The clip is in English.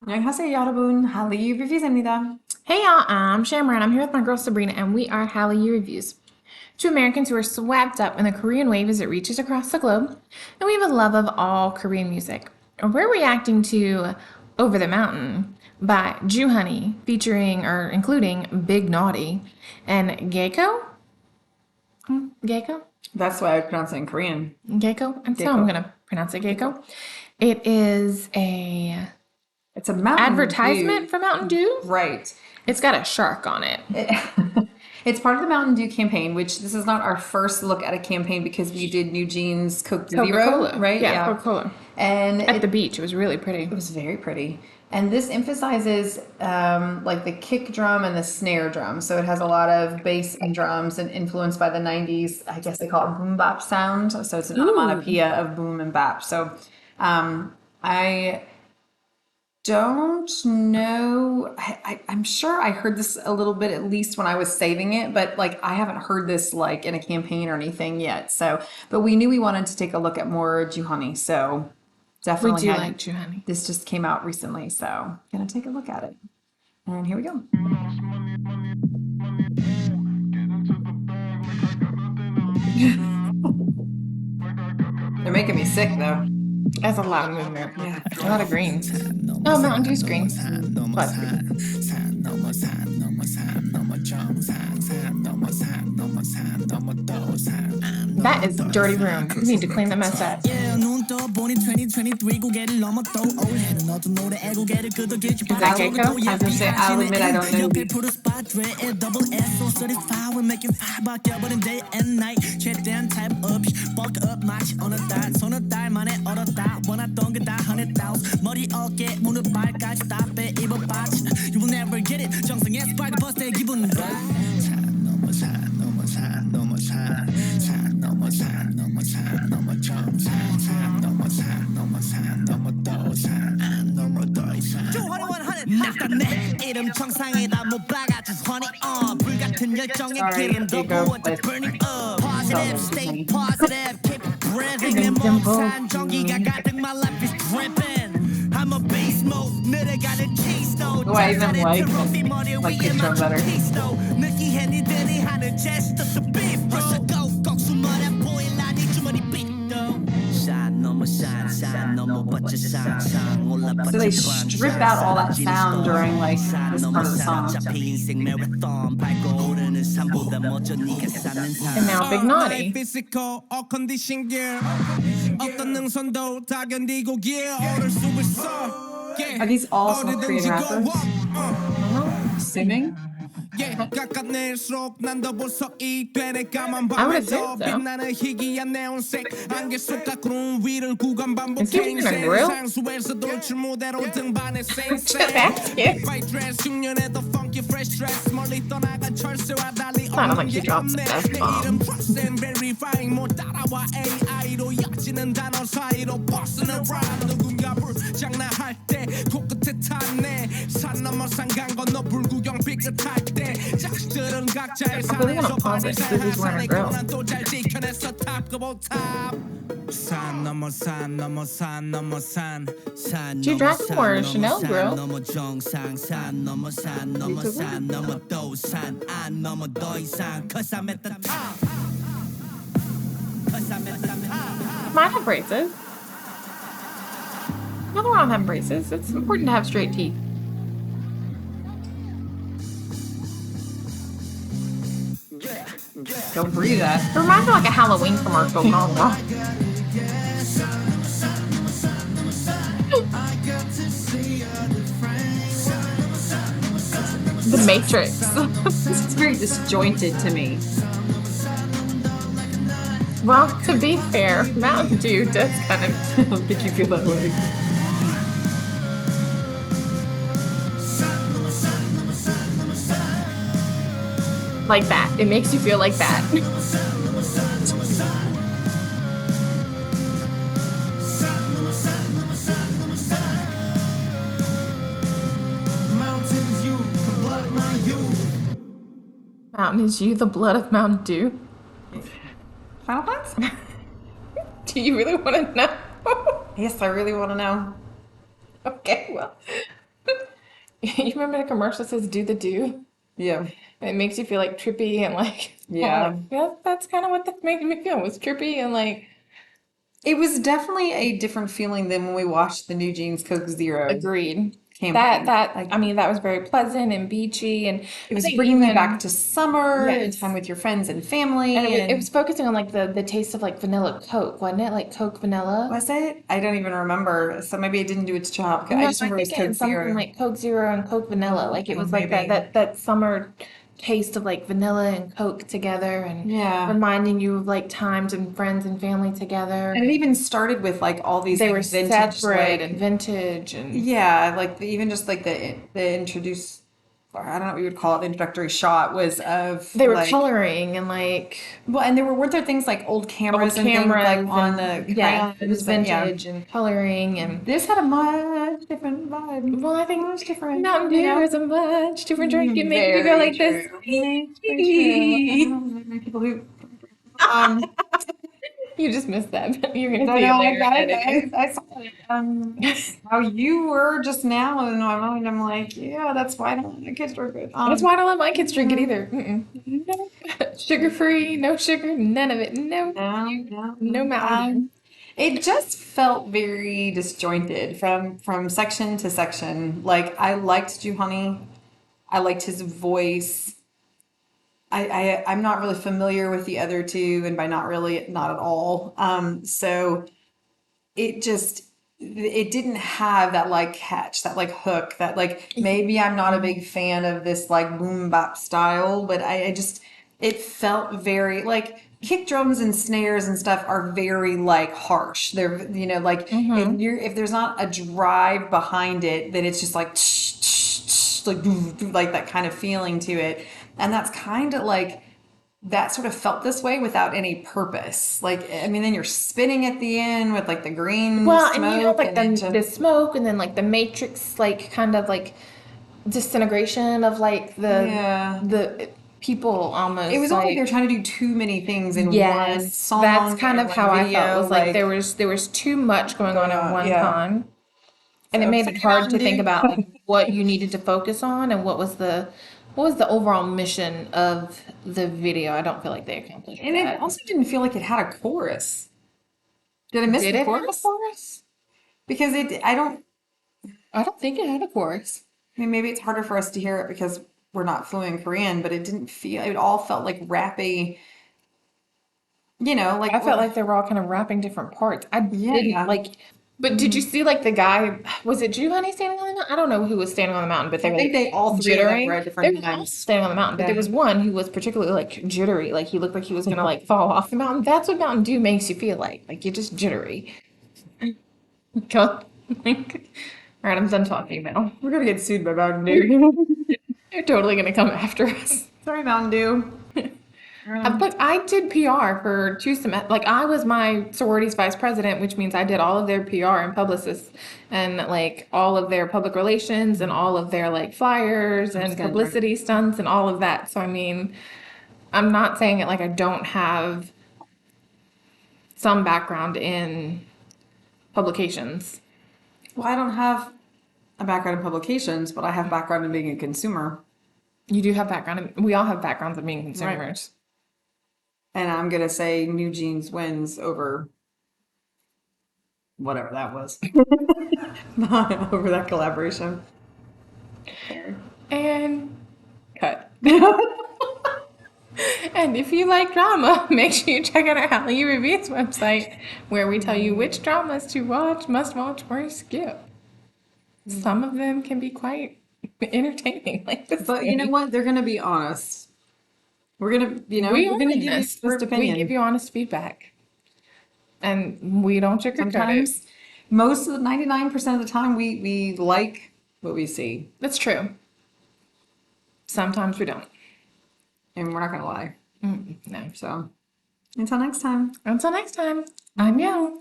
안녕하세요, 여러분. Hallyu Reviews입니다. Hey y'all, I'm Shamron. I'm here with my girl Sabrina, and we are Hallyu Reviews. Two Americans who are swept up in the Korean wave as it reaches across the globe, and we have a love of all Korean music. We're reacting to Over the Mountain by Joohoney, featuring or including Big Naughty and Gaeko. Gaeko? That's why I pronounce it in Korean. Gaeko? That's how I'm gonna pronounce it. Gaeko. It is a It's a Mountain advertisement Dew. for Mountain Dew. Right. It's got a shark on it. It's part of the Mountain Dew campaign, which this is not our first look at a campaign because we did New Jeans Coke Zero, Coca-Cola, right? Yeah, Coca-Cola. And At the beach, it was really pretty. it was very pretty. And this emphasizes like the kick drum and the snare drum. So it has a lot of bass and drums and influenced by the 90s. I guess they call it boom bap sound. So it's an onomatopoeia of boom and bap. So I don't know. I'm sure I heard this a little bit at least when I was saving it, but like I haven't heard this like in a campaign or anything yet. So, but we knew we wanted to take a look at more Joohoney. So We definitely do had, like Joohoney. this just came out recently. So gonna take a look at it. And here we go. They're making me sick though. That's a lot of movement. Yeah. A lot of greens. Oh, Mountain Dew's green. Plus green. That is dirty room. We need to clean that mess up. Is that Gaeko? I was gonna say, I'll admit I don't know. You will never get it. 정상에 스파이크 버스의 기분은 나타내 이름 정상에다 못 박아 just honey 불같은 열정의 기름도 부어 just burning up positive stay positive keep breathing 내 몸산 전기가 가득 my life is dripping I'm a beast mode 느려가는 cheese note Oh, I even like kick drum better. 느끼해 니들이 하는 gesture the beef 벌써 꼭꼭 숨어라 보일라 네 주머니 삐도 산 넘어 산 넘어 버텨 상 올라 So they strip out all that sound during like this part of the song. And now Big Naughty. physical or condition gear 어떤 능선도 다 견디고 gear 얻을 수 있어 Are these all some Korean rappers singing? 가까낼수록 난 더 보석이 되네 까만 I would assume 밤에서 so. 빛나는 희귀한 네온색 안개 속 가꾸는 위를 구간 Is he 반복해 even a grill? 상수에서 돌출 무대로 등반에 Just ask it. White dress 6년에도 funky fresh dress 멀리 떠나간 철새와 달리 Sounded like he dropped some F 내 bomb. 이름 trust and verifying 못 따라와 AI로 이어지는 단어 사이로 벗어나 rhyme 누군가 불장난할 때 코끝에 탔네 산 넘어 산강 건너 불구경 삐끗할 때 자식들은 각자의 I believe I'm 산에서 gonna pause it because he's wearing a grill. 또잘 지켜냈어 산 넘어 산 넘어 산 넘어 산 Two Dragon or Chanel grill. 넘어 정상 산 넘어 산 넘어 산 넘어 또 산 안 넘어 더 이상 cause I'm at the top cause I'm at the top Mine have braces. Nothing wrong with having braces. It's important to have straight teeth. Don't breathe that. It reminds me of like a Halloween commercial going on. The Matrix. This is very disjointed to me. Well, to be fair, Mountain Dew does kind of Make you feel that way. like that. It makes you feel like that. Mountain is you, the blood of Mountain Dew. Final thoughts? Do you really want to know? Yes, I really want to know. Okay, well, You remember the commercial that says "Do the do"? Yeah. And it makes you feel like trippy and like Yeah. yeah, that's kind of what that made me feel was trippy and like It was definitely a different feeling than when we watched the New Jeans Coke Zero agreed. campaign. Like I mean that was very pleasant and beachy and it I was think bringing you back even to summer and yes. time with your friends and And family. it was And focusing on like the taste of like vanilla Coke, wasn't it? Like Coke vanilla. was it? I don't even remember. So maybe it didn't do its job. I No, just I remember it was think Coke getting something Zero. like Coke Zero and Coke Vanilla. Like it Oh, was like maybe. that summer taste of like vanilla and Coke together and Yeah. reminding you of like times and friends and family together. And it even started with like all these They like were vintage separate and like vintage and yeah, like even just like the introduce or I don't know what you would call it, the introductory shot was of they were like coloring and like well, and there weren't there things like old old cameras and things like cameras on the and yeah, it was crayons and yeah. vintage and coloring and This had a much different vibe. well, I think Much different, Mountain you Dew know? is a much different drink. It makes you go Very like this. true. Very true. People who You just missed that, but you're gonna no, see no, it I later got in it. editing. I saw it. How you were just now in my mind. I'm like, yeah, that's why I don't want the kids drink it. That's why I don't let my kids drink it either. Mm-mm. No. Sugar free, no sugar, none of it. No, no, you, no, no no. Mountain It just felt very disjointed from section to section. Like I liked Joohoney. I liked his voice. I'm not really familiar with the other two, and by not really, not at all. So it just it didn't have that like catch, that like hook, that like Dew. maybe I'm not a big fan of this like boom bap style, but I just it felt very like kick drums and snares and stuff are very like harsh. They're like if there's not a drive behind it, then it's just like like like that kind of feeling to it, and that's kind of like that sort of felt this way without any purpose. Like, I mean, then you're spinning at the end with like the green Well, and you have smoke like and it the just, smoke and then like the matrix, like kind of like disintegration of like yeah. the people It almost was almost like they're like trying to do too many things in one yes, that's song kind and of one how I felt. video. Was like Like, there was too much going on going at on, one yeah. time. And it So, made so it your hard Mountain to think Dew. about like what you needed to focus on and what was the overall mission of the video. I don't feel like they accomplished And it that. also didn't feel like it had a chorus. Did I miss Did the it have a chorus? chorus? Because I don't think it had a chorus. I mean, maybe it's harder for us to hear it because we're not fluent in Korean, but it all felt like rappy, like, I felt like they were all kind of rapping different parts. I didn't yeah. like, but did you see like the guy? Was it Joohoney standing on the mountain? I don't know who was standing on the mountain, but they I were think like they all three of them were jittering. at They different were all times. standing on the mountain, but there Yeah. was one who was particularly like jittery. Like he looked like he was gonna like fall off the mountain. That's what Mountain Dew makes you feel like. Like you're just jittery. Go. Like, all right, I'm done talking now. We're gonna get sued by Mountain Dew. They're totally gonna come after us. Sorry, Mountain Dew. But I did PR for 2 semesters. Like I was my sorority's vice president, which means I did all of their PR and publicists and like all of their public relations and all of their like flyers and Understand, right? publicity stunts and all of that. So I mean, I'm not saying it like I don't have some background in publications. Well, I don't have a background in publications, but I have background in being a consumer. You do have background. We all have backgrounds of being Right. consumers. And I'm gonna say New Jeans wins over whatever that was. Over that collaboration. And cut. And if you like drama, make sure you check out our Hallyu Reviews website where we tell you which dramas to watch, must watch, or skip. Some of them can be quite entertaining, like this. But you know what? They're gonna be honest. We're gonna, We we're are gonna give you honest. honest We opinion. give you honest feedback. And we don't sugarcoat it. Sometimes, most of the 99% of the time, we like what we see, That's true. Sometimes we don't. and we're not gonna lie. No. So, until next time. Until next time, I'm Yo.